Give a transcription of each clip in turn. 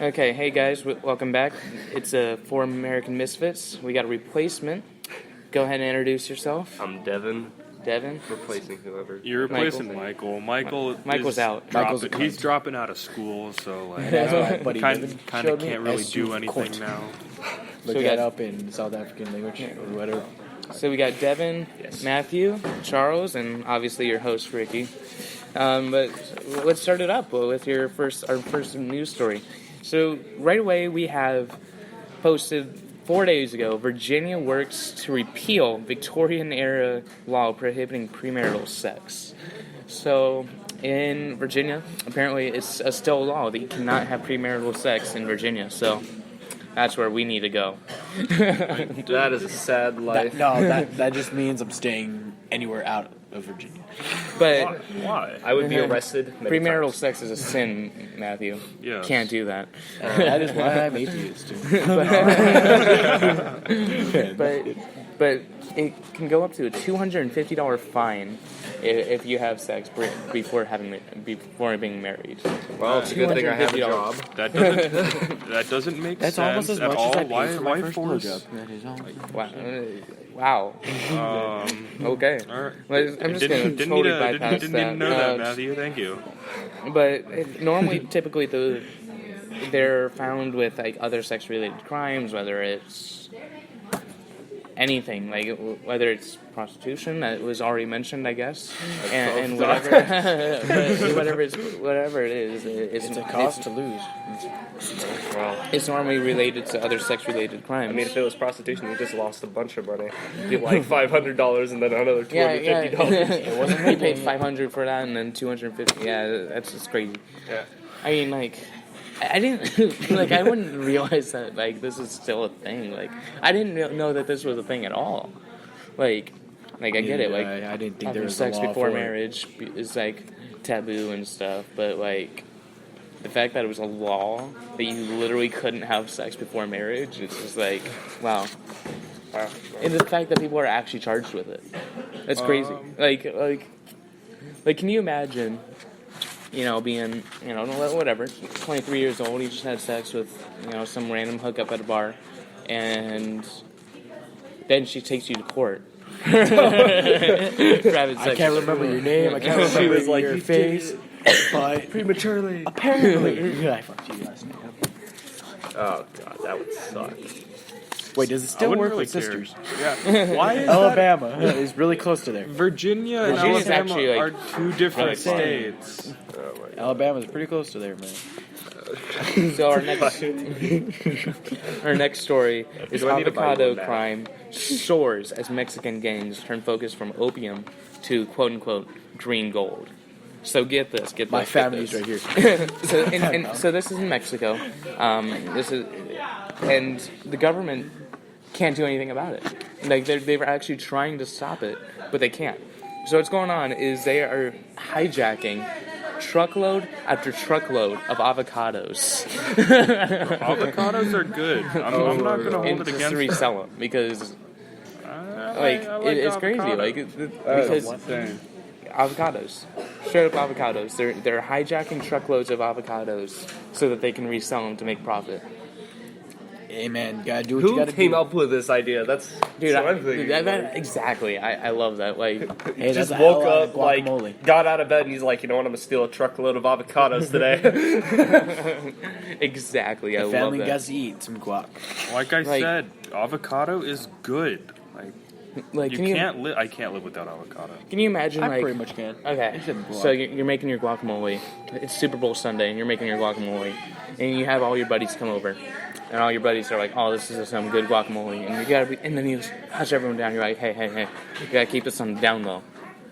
Okay, hey guys, welcome back. It's for American Misfits. We got a replacement. Go ahead and introduce yourself. I'm Devin. Devin? Replacing whoever. You're replacing Michael. Michael's out. He's dropping out of school, so kind of can't really do anything now. Look it up in South African language or whatever. So we got Devin, Yes. Matthew, Charles, and obviously your host, Ricky. But let's start it up with our first news story. So right away we have posted 4 days ago, Virginia works to repeal Victorian-era law prohibiting premarital sex. So in Virginia, apparently it's still a law that you cannot have premarital sex in Virginia. So that's where we need to go. That is a sad life. That just means I'm staying anywhere out of Virginia. But Why? I would be arrested. premarital sex is a sin, Matthew. Yes. Can't do that. That is why I'm atheist. But it can go up to a $250 fine if you have sex before being married. Well, it's a good thing I have a job. That doesn't make That's sense almost as at much all. as I paid for my first force? blowjob. Wow. Okay. All right. Well, I'm just going to totally bypass didn't that. even know that, Matthew. Thank you. But typically, they're found with like other sex-related crimes, whether it's anything, like whether it's prostitution that was already mentioned, I guess, and whatever, whatever it is, It's a cost to lose. Well, it's normally related to other sex-related crimes. I mean, if it was prostitution, you just lost a bunch of money. You get like $500 and then another $250. It wasn't. We paid $500 for that, and then $250. Yeah, that's just crazy. Yeah. I mean, like, I didn't I wouldn't realize that like this is still a thing. Like, I didn't know that this was a thing at all. Like I get it. Like, I didn't think there having was sex a law before for marriage is like taboo and stuff, but like the fact that it was a law that you literally couldn't have sex before marriage, it's just like, wow. And the fact that people are actually charged with it, that's crazy. Like, can you imagine? Being, whatever, 23 years old, he just had sex with, some random hookup at a bar, and then she takes you to court. I can't remember your name. I can't remember your face. But Prematurely. apparently, I fucked you last night. Oh, God, that would suck. Wait, does it still wouldn't work really with care. sisters? Yeah. Why is Alabama is really close to there. Virginia and Virginia's Alabama actually, like, are two different really states? Alabama's pretty close to there, man. So our next story is Do I need to buy you avocado one now? crime soars as Mexican gangs turn focus from opium to quote-unquote green gold. So get this. My family's right here. So this is in Mexico. And the government can't do anything about it. Like they were actually trying to stop it, but they can't. So what's going on is they are hijacking truckload after truckload of avocados. Avocados are good. I'm not going to hold and it just against to them. resell them because I like it's crazy. avocado. Because avocados, straight up avocados. They're hijacking truckloads of avocados so that they can resell them to make profit. Hey, man, you gotta do what you Who gotta came do. up with this idea? That's Dude, what I'm thinking. exactly. I love that. Like, Hey, Just that's a woke hell up, of like, guacamole. got out of bed, and he's like, you know what, I'm going to steal a truckload of avocados today. exactly. I The love family that. got to eat some guac. Like I said, avocado is good. Like, I can't live without avocado. Can you imagine? I like, pretty much can. okay, Except guac. so you're making your guacamole. It's Super Bowl Sunday, and you're making your guacamole, and you have all your buddies come over, and all your buddies are like, "Oh, this is some good guacamole," and and then you just hush everyone down. You're like, "Hey, you gotta keep this on the down low.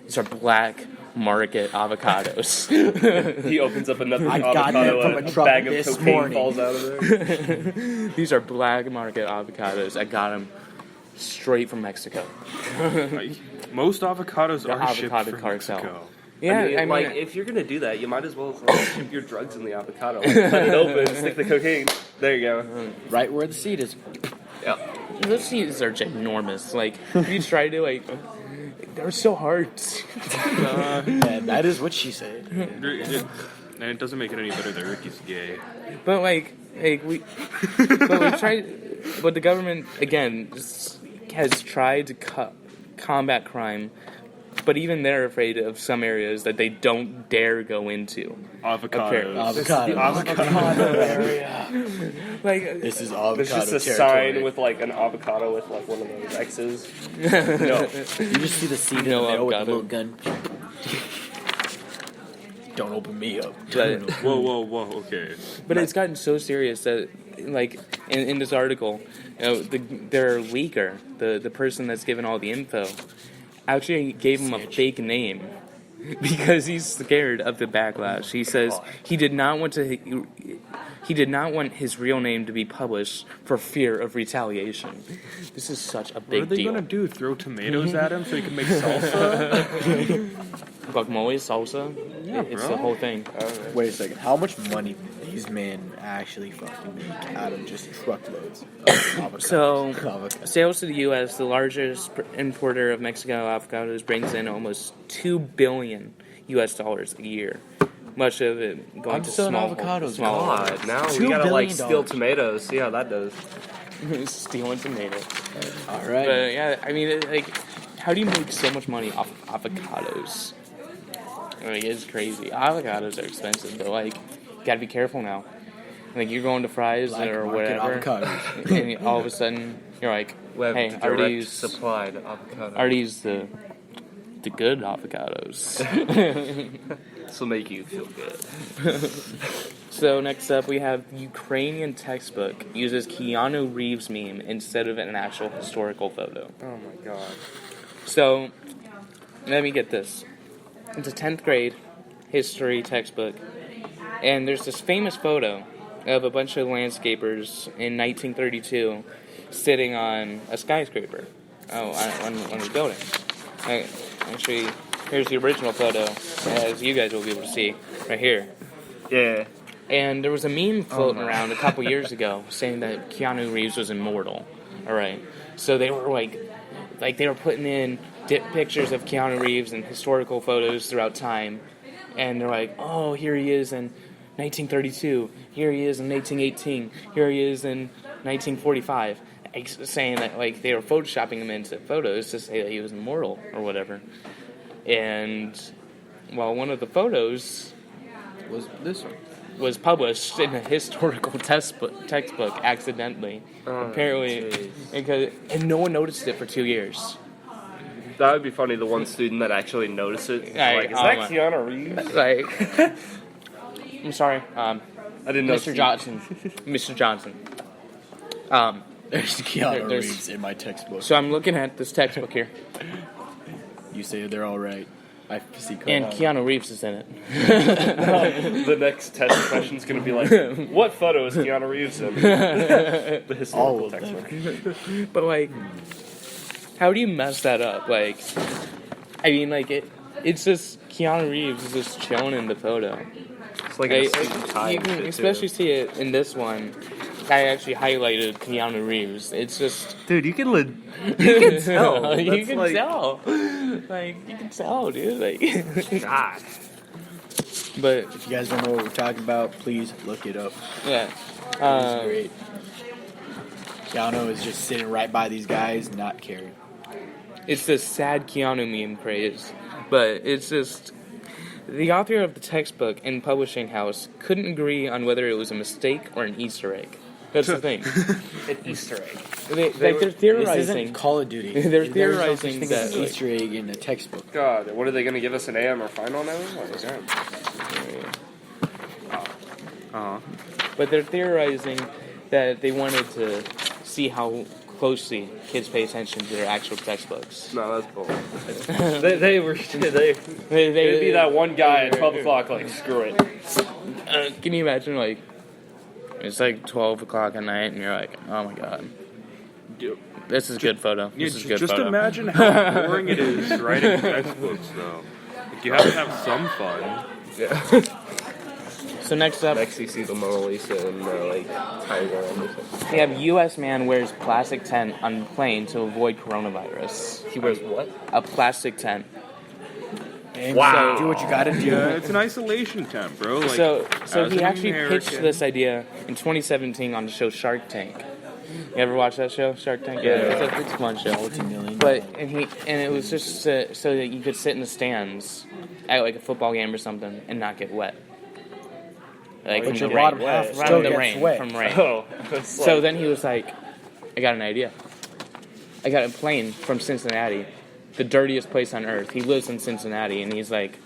These are black market avocados." He opens up another I got avocado, them from and a truck bag of this cocaine morning. falls out of there. These are black market avocados. I got them straight from Mexico. Most avocados The are shipped avocado from cartel. Mexico. Yeah, I mean, like, if you're gonna do that, you might as well ship your drugs in the avocado. Like, cut it open, stick the cocaine. There you go. Right where the seed is. Yeah. those seeds are ginormous. Like, if you try to, like, they're so hard. And that is what she said. And it doesn't make it any better that Ricky's gay. But, like, Like but the government again just has tried to combat crime, but even they're afraid of some areas that they don't dare go into. Avocado area. Like This is avocado There's just a territory. sign with like an avocado with like one of those X's. You just see the seed in the No middle with the avocado. little gun. Don't open me up. But, Whoa, okay. but it's gotten so serious that, like, in this article, their leaker, the person that's given all the info, actually gave him a fake name because he's scared of the backlash. He says he did not want his real name to be published for fear of retaliation. This is such a big What are they deal. gonna do? Throw tomatoes at him so he can make salsa? Guacamole, salsa, Yeah, it's bro. the whole thing. Wait a second. How much money do these men actually fucking make out of just truckloads of avocados? So, Avocados. sales to the U.S., the largest importer of Mexican avocados, brings in almost $2 billion US a year. Much of it going I'm to selling small avocados, small God, now $2 we gotta like billion. steal tomatoes. See how that does. stealing tomatoes. All right. But yeah, I mean, how do you make so much money off avocados? I mean, it's crazy. Avocados are expensive, but like, you gotta be careful now. Like, you're going to Fry's Black or market whatever, avocados. and all of a sudden you're like, We have hey, I already used supply to avocado. already used the good avocados. This will make you feel good. So next up, we have Ukrainian textbook uses Keanu Reeves meme instead of an actual historical photo. Oh my god. So, let me get this. It's a 10th grade history textbook, and there's this famous photo of a bunch of landscapers in 1932 sitting on a skyscraper. On a building. Actually, here's the original photo, as you guys will be able to see right here. Yeah. And there was a meme floating around a couple years ago saying that Keanu Reeves was immortal. All right, so they were like they were putting in pictures of Keanu Reeves and historical photos throughout time, and they're like, oh, here he is in 1932, here he is in 1818, here he is in 1945, saying that like they were photoshopping him into photos to say that he was immortal or whatever. And well, one of the photos Was this one? was published in a historical textbook accidentally. Apparently, and no one noticed it for 2 years. That would be funny, the one student that actually noticed it. Like, Like, is that Keanu Reeves? Like, I'm sorry, I didn't know. Mr. Johnson. Mr. Johnson. There's Keanu There's- Reeves in my textbook. So I'm looking at this textbook here, You say they're all right. I see. and Keanu Reeves is in it. The next test question's gonna be like, what photo is Keanu Reeves in? The All historical of them. textbook. But like, how do you mess that up? Like, I mean, like it's just Keanu Reeves is just chilling in the photo. It's like Like, a suit and tie you and can shit, especially too. see it in this one. I actually highlighted Keanu Reeves. It's just Dude, you can tell. you That's can like- tell. Like, you can tell, dude. Like, God. but If you guys don't know what we're talking about, please look it up. yeah, It's great. Keanu is just sitting right by these guys, not caring. it's this sad Keanu meme craze. But it's just the author of the textbook and publishing house couldn't agree on whether it was a mistake or an Easter egg. That's the thing. An Easter egg. They're This theorizing. isn't Call of Duty. They're There's no theorizing such thing that, as an like- Easter egg in a textbook. God, what are they gonna give us an A on our final now? What is that? But they're theorizing that they wanted to see how closely kids pay attention to their actual textbooks. No, that's bull. they were. It'd be that one guy at 12 o'clock, like, screw it. Can you imagine, like, it's like 12 o'clock at night, and you're like, oh my god, Dude, this is a good photo. yeah, This is a good just photo. imagine how boring it is writing textbooks, though. Like, you have to have some fun. So next up, Next, you see the Mona Lisa and, like, Tiger or something. we have U.S. man wears plastic tent on plane to avoid coronavirus. He wears what? A plastic tent. Hey, Wow. do what you gotta do. Yeah, it's an isolation temp, bro. Like, So as he an actually pitched American- this idea in 2017 on the show Shark Tank. You ever watch that show, Shark Tank? Yeah. It's a fun show. $14 But and it was just so that you could sit in the stands at like a football game or something and not get wet. Like But from your the bottom rain. half From still the gets rain. wet. From rain. Oh, it's So like- then he was like, I got an idea. I got a plane from Cincinnati, the dirtiest place on earth. He lives in Cincinnati, and he's like,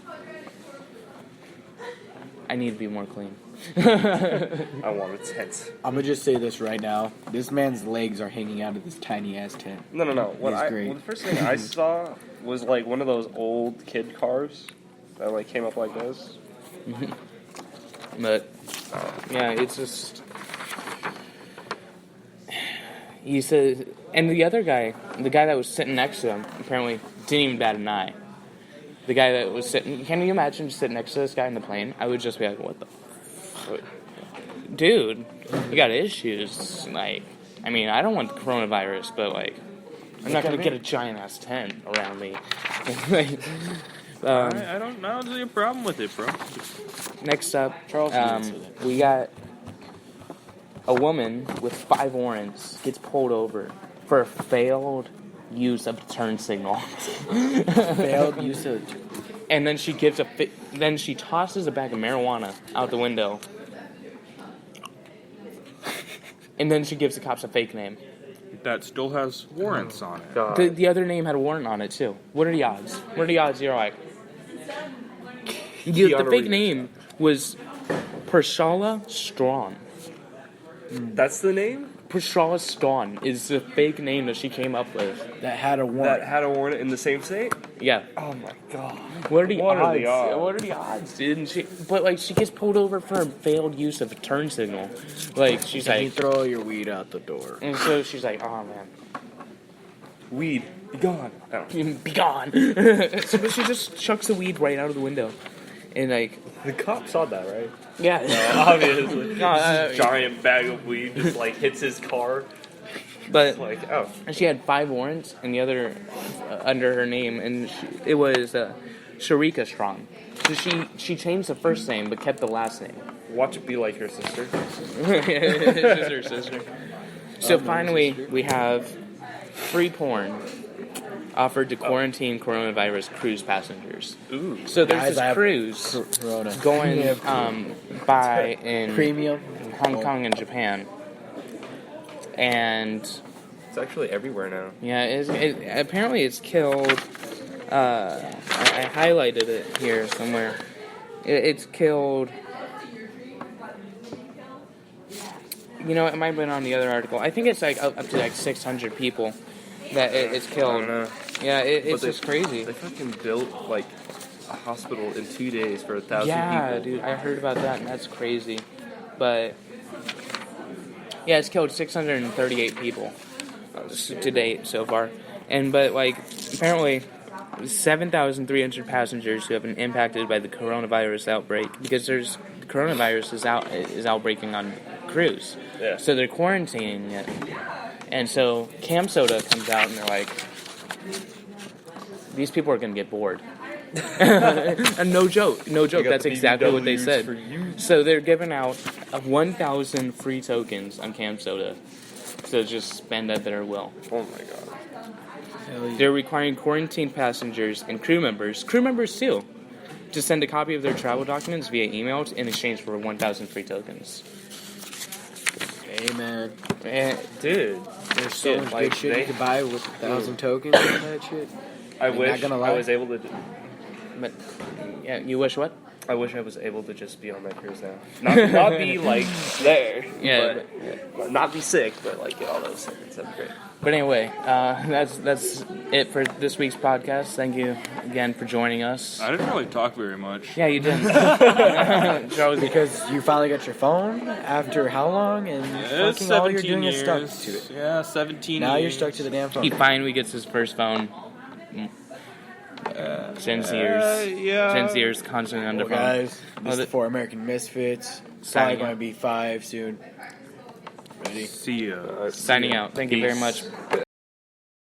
I need to be more clean. I want a tent. I'm gonna just say this right now. This man's legs are hanging out of this tiny ass tent. No. He's great. Well, the first thing I saw was like one of those old kid cars that like came up like this. But yeah, it's just he said, and the other guy, the guy that was sitting next to him, apparently didn't even bat an eye. The guy that was sitting, can you imagine just sitting next to this guy in the plane? I would just be like, what the dude, you got issues. Like, I mean, I don't want the coronavirus, but like, I'm not gonna get a giant ass tent around me. I don't see a problem with it, bro. Next up, Charles Manson. we got a woman with 5 warrants gets pulled over for failed use of turn signal. Failed use of. And then she then she tosses a bag of marijuana out the window. And then she gives the cops a fake name. That still has warrants on it. God. The other name had a warrant on it too. What are the odds? What are the odds you're like? The fake name was Pershala Strawn. That's the name? Pershala Strawn is the fake name that she came up with. That had a warrant. That had a warrant in the same state? Yeah. Oh my god. What are the What odds? are the odds? What are the odds, dude? And but like, she gets pulled over for a failed use of a turn signal. Like, she's And you like, throw your weed out the door. and so she's like, oh man, Weed. Be gone. Oh. be gone. So she just chucks the weed right out of the window, and like, The cop saw that, right? yeah. Obviously. No, This giant bag of weed just like hits his car. But Like, oh. she had 5 warrants, and the other under her name, and it was Sharika Strong. So she changed the first name but kept the last name. Watch it be like her sister. It's her sister. So finally, we have free porn offered to quarantine coronavirus cruise passengers. Ooh. So there's Guys, I this have cruise Corona. going Yeah, by in premium. Hong Kong and Japan. And It's actually everywhere now. yeah, apparently it's killed. I highlighted it here somewhere. It's killed. You know, it might have been on the other article. I think it's like up to like 600 people that it's I killed. don't know. Yeah, it's But just crazy. They fucking built like a hospital in 2 days for 1,000 Yeah, people. dude, I heard about that, and that's crazy. But yeah, it's killed 638 people to date so far, but like apparently 7,300 passengers who have been impacted by the coronavirus outbreak because the coronavirus is outbreaking on cruise. Yeah. So they're quarantining it, and so Cam Soda comes out and they're like, these people are gonna get bored. And no joke. That's exactly what they BBWs said. for you. So they're giving out 1,000 free tokens on Cam Soda, so just spend at their will. Oh my god. They're requiring quarantined passengers and crew members too, to send a copy of their travel documents via email in exchange for 1,000 free tokens. Hey man, And Dude. there's so Dude, much like, good shit they- you can buy with 1,000 tokens and that shit. I You're wish not gonna I lie. was able to. but yeah, you wish what? I wish I was able to just be on that cruise now. Not be like there. Yeah, But not be sick, but like get all those things. That'd be great. But anyway, that's it for this week's podcast. Thank you again for joining us. I didn't really talk very much. Yeah, you didn't. Charles, Because you finally got your phone after how long? And It's fucking all you're 17 doing years. is stuck to it. Yeah, 17 Now years. you're stuck to the damn phone. he finally gets his first phone. Since years. Yeah. Since years, constantly on the Well, phone. guys, Well, this the- is for American Misfits. Probably Signing going to out. be 5 soon. Ready? See ya. Signing out. Thank you very much. Peace.